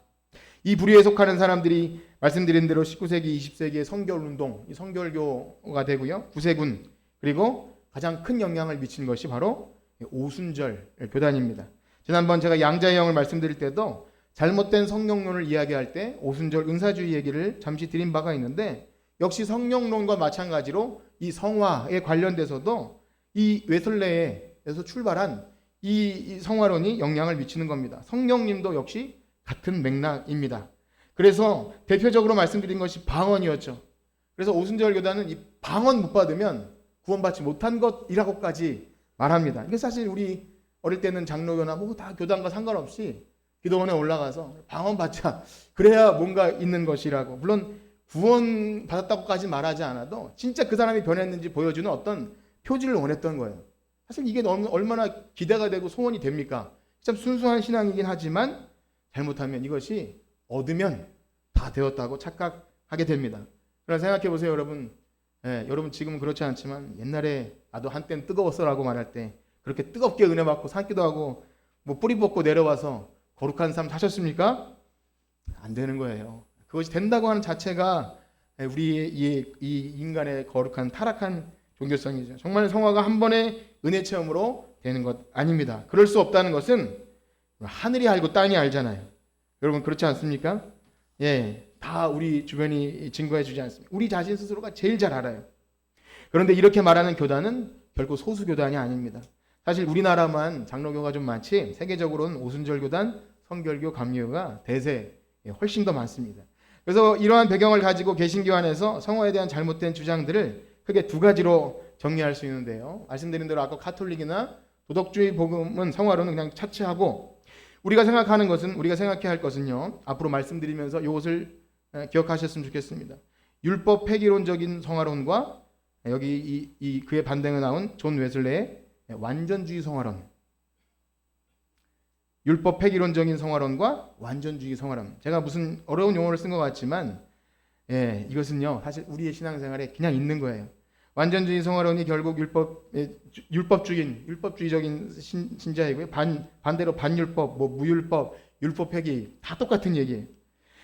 이 부류에 속하는 사람들이 말씀드린 대로 19세기, 20세기의 성결운동, 이 성결교가 되고요. 구세군, 그리고 가장 큰 영향을 미친 것이 바로 오순절 교단입니다. 지난번 제가 양자의 영을 말씀드릴 때도 잘못된 성령론을 이야기할 때 오순절 은사주의 얘기를 잠시 드린 바가 있는데 역시 성령론과 마찬가지로 이 성화에 관련돼서도 이 웨슬레에서 출발한 이 성화론이 영향을 미치는 겁니다. 성령님도 역시 같은 맥락입니다. 그래서 대표적으로 말씀드린 것이 방언이었죠. 그래서 오순절 교단은 이 방언 못 받으면 구원받지 못한 것이라고까지 말합니다. 이게 사실 우리 어릴 때는 장로교나 뭐 다 교단과 상관없이 기도원에 올라가서 방언 받자. 그래야 뭔가 있는 것이라고. 물론 구원 받았다고까지 말하지 않아도 진짜 그 사람이 변했는지 보여주는 어떤 표지를 원했던 거예요. 사실 이게 얼마나 기대가 되고 소원이 됩니까? 참 순수한 신앙이긴 하지만 잘못하면 이것이 얻으면 다 되었다고 착각하게 됩니다. 그러나 생각해 보세요, 여러분. 여러분 지금은 그렇지 않지만 옛날에 나도 한땐 뜨거웠어라고 말할 때 그렇게 뜨겁게 은혜 받고 산기도 하고 뭐 뿌리 뽑고 내려와서 거룩한 삶 사셨습니까? 안 되는 거예요. 그것이 된다고 하는 자체가 우리의 이 인간의 거룩한 타락한 종교성이죠. 정말 성화가 한 번의 은혜 체험으로 되는 것 아닙니다. 그럴 수 없다는 것은 하늘이 알고 땅이 알잖아요. 여러분 그렇지 않습니까? 예, 다 우리 주변이 증거해 주지 않습니까? 우리 자신 스스로가 제일 잘 알아요. 그런데 이렇게 말하는 교단은 결코 소수 교단이 아닙니다. 사실 우리나라만 장로교가 좀 많지 세계적으로는 오순절 교단, 성결교, 감리교가 대세 훨씬 더 많습니다. 그래서 이러한 배경을 가지고 개신교 안에서 성화에 대한 잘못된 주장들을 크게 두 가지로 정리할 수 있는데요. 말씀드린 대로 아까 카톨릭이나 도덕주의 복음은 성화로는 그냥 차치하고 우리가 생각하는 것은 우리가 생각해야 할 것은요. 앞으로 말씀드리면서 이것을 기억하셨으면 좋겠습니다. 율법 폐기론적인 성화론과 여기 그의 반대에 나온 존 웨슬레의 완전주의 성화론. 율법 폐기론적인 성화론과 완전주의 성화론. 제가 무슨 어려운 용어를 쓴 것 같지만 이것은요. 사실 우리의 신앙생활에 그냥 있는 거예요. 완전주의 성화론이 결국 율법주의적인 신자이고요. 반대로 반율법, 무율법, 율법 폐기 다 똑같은 얘기예요.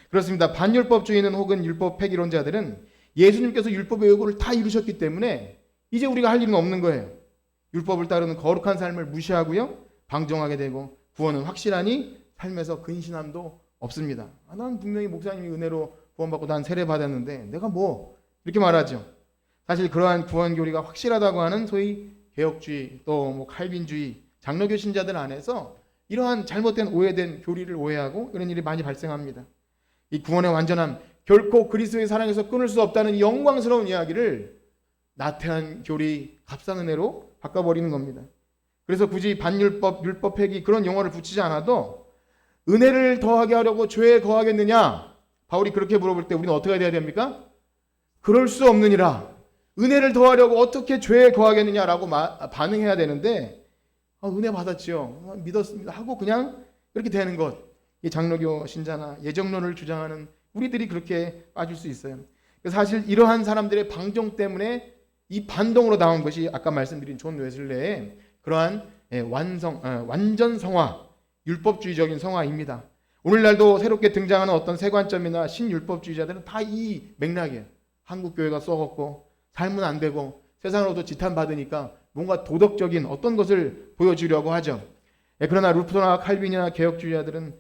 그렇습니다. 반율법주의는 혹은 율법 폐기론자들은 예수님께서 율법의 요구를 다 이루셨기 때문에 이제 우리가 할 일은 없는 거예요. 율법을 따르는 거룩한 삶을 무시하고요. 방종하게 되고 구원은 확실하니 삶에서 근신함도 없습니다. 난 분명히 목사님이 은혜로 구원받고 난 세례 받았는데 내가 뭐 이렇게 말하죠. 사실 그러한 구원 교리가 확실하다고 하는 소위 개혁주의 또 뭐 칼빈주의 장로교 신자들 안에서 이러한 잘못된 오해된 교리를 오해하고 이런 일이 많이 발생합니다. 이 구원의 완전함 결코 그리스도의 사랑에서 끊을 수 없다는 이 영광스러운 이야기를 나태한 교리 값싼 은혜로 바꿔버리는 겁니다. 그래서 굳이 반율법, 율법 폐기 그런 용어를 붙이지 않아도 은혜를 더하게 하려고 죄에 거하겠느냐? 바울이 그렇게 물어볼 때 우리는 어떻게 해야 됩니까? 그럴 수 없느니라. 은혜를 더하려고 어떻게 죄에 거하겠느냐라고 반응해야 되는데 은혜 받았지요. 믿었습니다 하고 그냥 이렇게 되는 것. 이 장로교 신자나 예정론을 주장하는 우리들이 그렇게 빠질 수 있어요. 사실 이러한 사람들의 방종 때문에 이 반동으로 나온 것이 아까 말씀드린 존 웨슬레의 그러한 완전 성화, 율법주의적인 성화입니다. 오늘날도 새롭게 등장하는 어떤 세관점이나 신율법주의자들은 다 이 맥락이에요. 한국교회가 썩었고 삶은 안 되고 세상으로부터 지탄받으니까 뭔가 도덕적인 어떤 것을 보여주려고 하죠. 그러나 루터나 칼빈이나 개혁주의자들은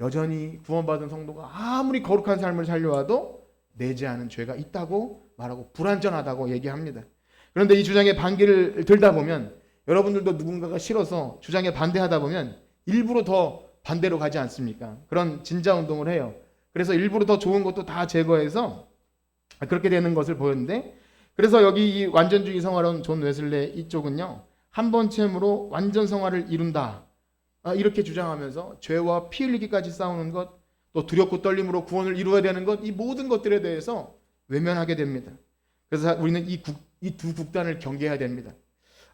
여전히 구원받은 성도가 아무리 거룩한 삶을 살려와도 내지 않은 죄가 있다고 말하고 불완전하다고 얘기합니다. 그런데 이 주장의 반기를 들다 보면 여러분들도 누군가가 싫어서 주장에 반대하다 보면 일부러 더 반대로 가지 않습니까? 그런 진자운동을 해요. 그래서 일부러 더 좋은 것도 다 제거해서 그렇게 되는 것을 보였는데 그래서 여기 이 완전주의 성화론 존 웨슬레 이쪽은요. 한 번 체험으로 완전 성화를 이룬다. 이렇게 주장하면서 죄와 피 흘리기까지 싸우는 것, 또 두렵고 떨림으로 구원을 이루어야 되는 것, 이 모든 것들에 대해서 외면하게 됩니다. 그래서 우리는 이 두 극단을 경계해야 됩니다.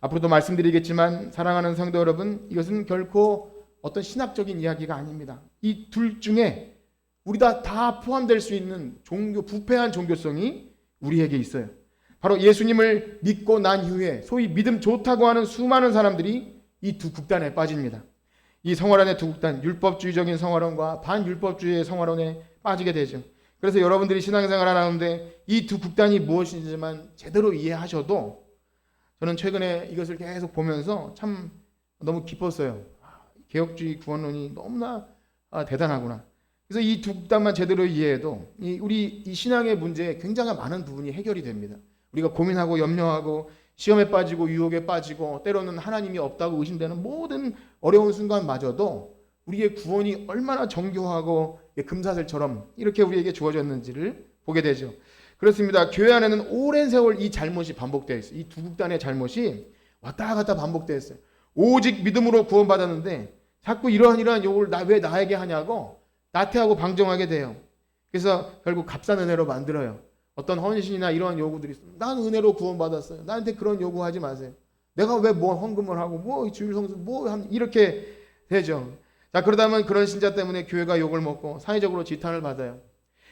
앞으로도 말씀드리겠지만 사랑하는 성도 여러분, 이것은 결코 어떤 신학적인 이야기가 아닙니다. 이 둘 중에 우리 다 포함될 수 있는 부패한 종교성이 우리에게 있어요. 바로 예수님을 믿고 난 이후에 소위 믿음 좋다고 하는 수많은 사람들이 이 두 극단에 빠집니다. 이 성화론의 두 극단, 율법주의적인 성화론과 반율법주의의 성화론에 빠지게 되죠. 그래서 여러분들이 신앙생활을 하는데 이 두 극단이 무엇인지만 제대로 이해하셔도 저는 최근에 이것을 계속 보면서 참 너무 기뻤어요. 개혁주의 구원론이 너무나 대단하구나. 그래서 이 두 극단만 제대로 이해해도 우리 이 신앙의 문제에 굉장히 많은 부분이 해결이 됩니다. 우리가 고민하고 염려하고 시험에 빠지고 유혹에 빠지고 때로는 하나님이 없다고 의심되는 모든 어려운 순간마저도 우리의 구원이 얼마나 정교하고 금사슬처럼 이렇게 우리에게 주어졌는지를 보게 되죠. 그렇습니다. 교회 안에는 오랜 세월 이 잘못이 반복되어 있어요. 이 두 극단의 잘못이 왔다 갔다 반복되어 있어요. 오직 믿음으로 구원받았는데 자꾸 이러한 요구를 왜 나에게 하냐고 나태하고 방종하게 돼요. 그래서 결국 값싼 은혜로 만들어요. 어떤 헌신이나 이러한 요구들이 있어요. 난 은혜로 구원받았어요. 나한테 그런 요구하지 마세요. 내가 왜 뭐 헌금을 하고 뭐 주일 성수 이렇게 되죠. 자, 그러다 보면 그런 신자 때문에 교회가 욕을 먹고 사회적으로 지탄을 받아요.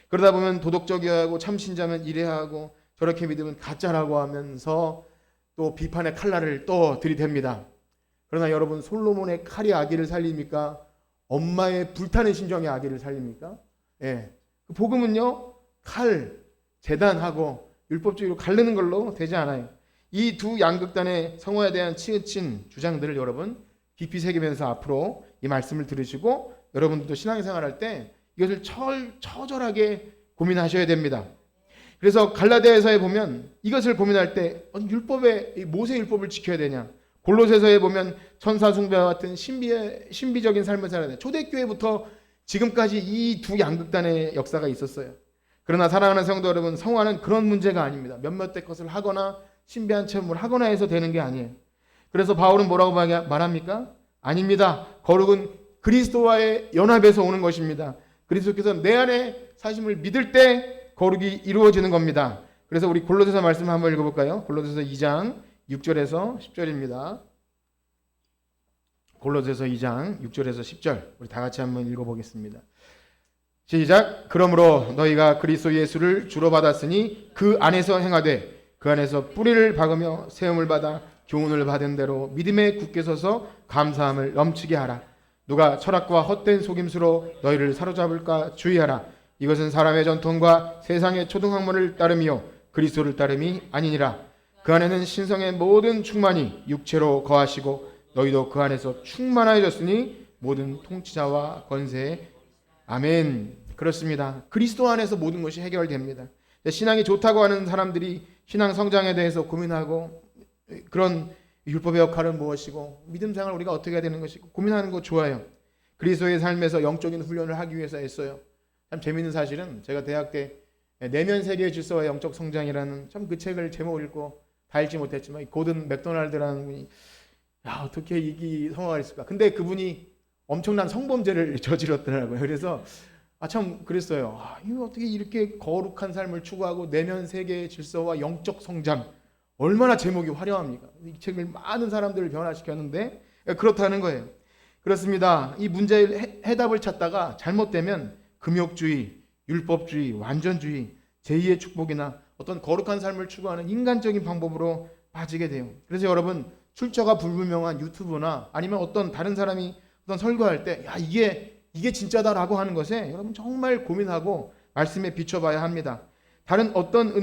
그러다 보면 도덕적이어야 하고 참신자면 이래야 하고 저렇게 믿으면 가짜라고 하면서 또 비판의 칼날을 또 들이댑니다. 그러나 여러분, 솔로몬의 칼이 아기를 살립니까? 엄마의 불타는 심정이 아기를 살립니까? 예. 그 복음은요, 칼, 재단하고 율법주의로 가르는 걸로 되지 않아요. 이 두 양극단의 성화에 대한 치우친 주장들을 여러분 깊이 새기면서 앞으로 이 말씀을 들으시고 여러분들도 신앙생활할 때 이것을 처절하게 고민하셔야 됩니다. 그래서 갈라디아서에 보면 이것을 고민할 때 율법의 모세 율법을 지켜야 되냐, 골로새서에 보면 천사 숭배와 같은 신비적인 삶을 살아야 돼. 초대교회부터 지금까지 이 두 양극단의 역사가 있었어요. 그러나 사랑하는 성도 여러분, 성화는 그런 문제가 아닙니다. 몇몇의 것을 하거나 신비한 체험을 하거나 해서 되는 게 아니에요. 그래서 바울은 뭐라고 말합니까? 아닙니다. 거룩은 그리스도와의 연합에서 오는 것입니다. 그리스도께서 내 안에 사심을 믿을 때 거룩이 이루어지는 겁니다. 그래서 우리 골로새서 말씀 한번 읽어볼까요? 골로새서 2장 6절에서 10절입니다. 골로새서 2장 6절에서 10절 우리 다 같이 한번 읽어보겠습니다. 시작. 그러므로 너희가 그리스도 예수를 주로 받았으니 그 안에서 행하되 그 안에서 뿌리를 박으며 세움을 받아 교훈을 받은 대로 믿음에 굳게 서서 감사함을 넘치게 하라. 누가 철학과 헛된 속임수로 너희를 사로잡을까 주의하라. 이것은 사람의 전통과 세상의 초등학문을 따름이요 그리스도를 따름이 아니니라. 그 안에는 신성의 모든 충만이 육체로 거하시고 너희도 그 안에서 충만하여졌으니 모든 통치자와 권세. 아멘. 그렇습니다. 그리스도 안에서 모든 것이 해결됩니다. 신앙이 좋다고 하는 사람들이 신앙 성장에 대해서 고민하고 그런 율법의 역할은 무엇이고 믿음 생활 우리가 어떻게 해야 되는 것이고 고민하는 거 좋아요. 그리스도의 삶에서 영적인 훈련을 하기 위해서 애써요. 참 재미있는 사실은 제가 대학 때 내면 세계의 질서와 영적 성장이라는 참 그 책을 제목을 읽고 다 읽지 못했지만 고든 맥도날드라는 분이 야 어떻게 이기 성화가 있을까? 근데 그분이 엄청난 성범죄를 저질렀더라고요. 그래서 참 그랬어요. 이거 어떻게 이렇게 거룩한 삶을 추구하고 내면 세계의 질서와 영적 성장 얼마나 제목이 화려합니까? 이 책을 많은 사람들을 변화시켰는데 그렇다는 거예요. 그렇습니다. 이 문제의 해답을 찾다가 잘못되면 금욕주의, 율법주의, 완전주의, 제2의 축복이나 어떤 거룩한 삶을 추구하는 인간적인 방법으로 빠지게 돼요. 그래서 여러분 출처가 불분명한 유튜브나 아니면 어떤 다른 사람이 어떤 설교할 때 야 이게 진짜다라고 하는 것에 여러분 정말 고민하고 말씀에 비춰봐야 합니다. 다른 어떤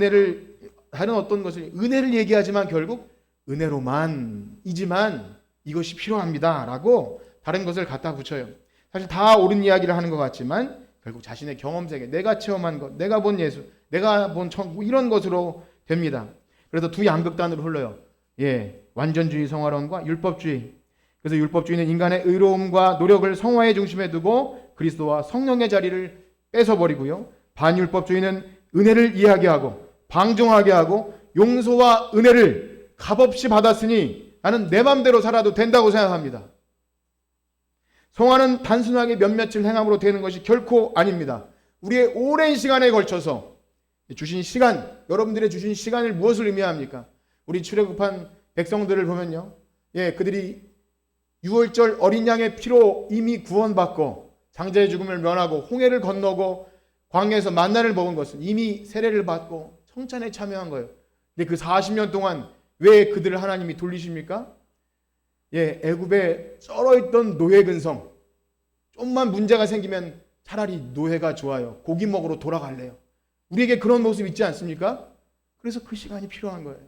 것을 은혜를 얘기하지만 결국 은혜로만이지만 이것이 필요합니다라고 다른 것을 갖다 붙여요. 사실 다 옳은 이야기를 하는 것 같지만 결국 자신의 경험 세계, 내가 체험한 것, 내가 본 예수, 내가 본 천국 이런 것으로 됩니다. 그래서 두 양극단으로 흘러요. 완전주의 성화론과 율법주의. 그래서 율법주의는 인간의 의로움과 노력을 성화의 중심에 두고 그리스도와 성령의 자리를 뺏어버리고요. 반율법주의는 은혜를 이야기하고 방종하게 하고 용서와 은혜를 값없이 받았으니 나는 내 맘대로 살아도 된다고 생각합니다. 성화는 단순하게 몇몇을 행함으로 되는 것이 결코 아닙니다. 우리의 오랜 시간에 걸쳐서 주신 시간, 여러분들의 주신 시간을 무엇을 의미합니까? 우리 출애굽한 백성들을 보면요. 그들이 6월절 어린 양의 피로 이미 구원받고 장자의 죽음을 면하고 홍해를 건너고 광야에서 만나를 먹은 것은 이미 세례를 받고 성찬에 참여한 거예요. 근데 그 40년 동안 왜 그들을 하나님이 돌리십니까? 애굽에 쩔어있던 노예 근성. 좀만 문제가 생기면 차라리 노예가 좋아요. 고기 먹으러 돌아갈래요. 우리에게 그런 모습 있지 않습니까? 그래서 그 시간이 필요한 거예요.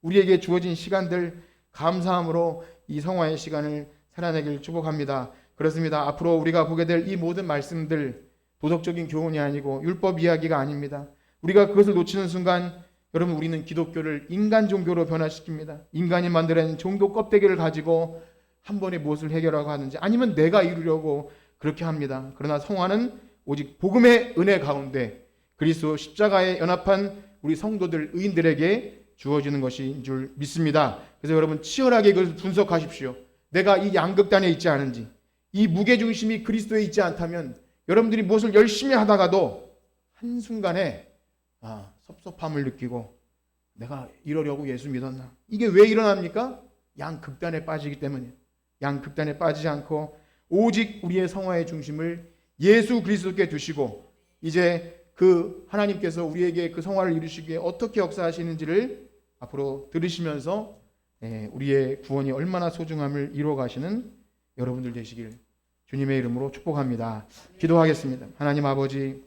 우리에게 주어진 시간들 감사함으로 이 성화의 시간을 살아내길 축복합니다. 그렇습니다. 앞으로 우리가 보게 될 이 모든 말씀들 도덕적인 교훈이 아니고 율법 이야기가 아닙니다. 우리가 그것을 놓치는 순간 여러분 우리는 기독교를 인간 종교로 변화시킵니다. 인간이 만들어낸 종교 껍데기를 가지고 한 번에 무엇을 해결하고 하는지 아니면 내가 이루려고 그렇게 합니다. 그러나 성화는 오직 복음의 은혜 가운데 그리스도 십자가에 연합한 우리 성도들 의인들에게 주어지는 것인 줄 믿습니다. 그래서 여러분 치열하게 그것을 분석하십시오. 내가 이 양극단에 있지 않은지, 이 무게중심이 그리스도에 있지 않다면 여러분들이 무엇을 열심히 하다가도 한순간에 섭섭함을 느끼고 내가 이러려고 예수 믿었나? 이게 왜 일어납니까? 양극단에 빠지기 때문이에요. 양극단에 빠지지 않고 오직 우리의 성화의 중심을 예수 그리스도께 두시고 이제 그 하나님께서 우리에게 그 성화를 이루시기에 어떻게 역사하시는지를 앞으로 들으시면서 우리의 구원이 얼마나 소중함을 이루어가시는 여러분들 되시길 주님의 이름으로 축복합니다. 기도하겠습니다. 하나님 아버지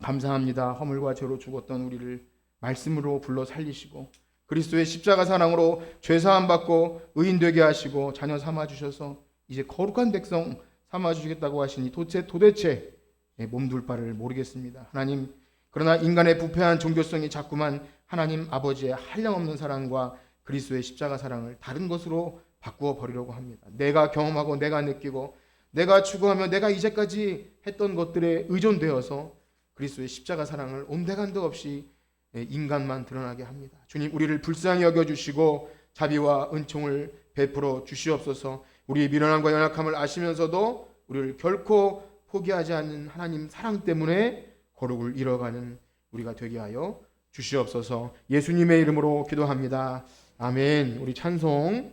감사합니다. 허물과 죄로 죽었던 우리를 말씀으로 불러 살리시고 그리스도의 십자가 사랑으로 죄사함 받고 의인 되게 하시고 자녀 삼아 주셔서 이제 거룩한 백성 삼아 주시겠다고 하시니 도대체 몸둘 바를 모르겠습니다. 하나님 그러나 인간의 부패한 종교성이 자꾸만 하나님 아버지의 한량없는 사랑과 그리스도의 십자가 사랑을 다른 것으로 바꾸어 버리려고 합니다. 내가 경험하고 내가 느끼고 내가 추구하며 내가 이제까지 했던 것들에 의존되어서 그리스도의 십자가 사랑을 온데간데 없이 인간만 드러나게 합니다. 주님 우리를 불쌍히 여겨주시고 자비와 은총을 베풀어 주시옵소서. 우리의 미련함과 연약함을 아시면서도 우리를 결코 포기하지 않는 하나님 사랑 때문에 거룩을 이뤄가는 우리가 되게 하여 주시옵소서. 예수님의 이름으로 기도합니다. 아멘. 우리 찬송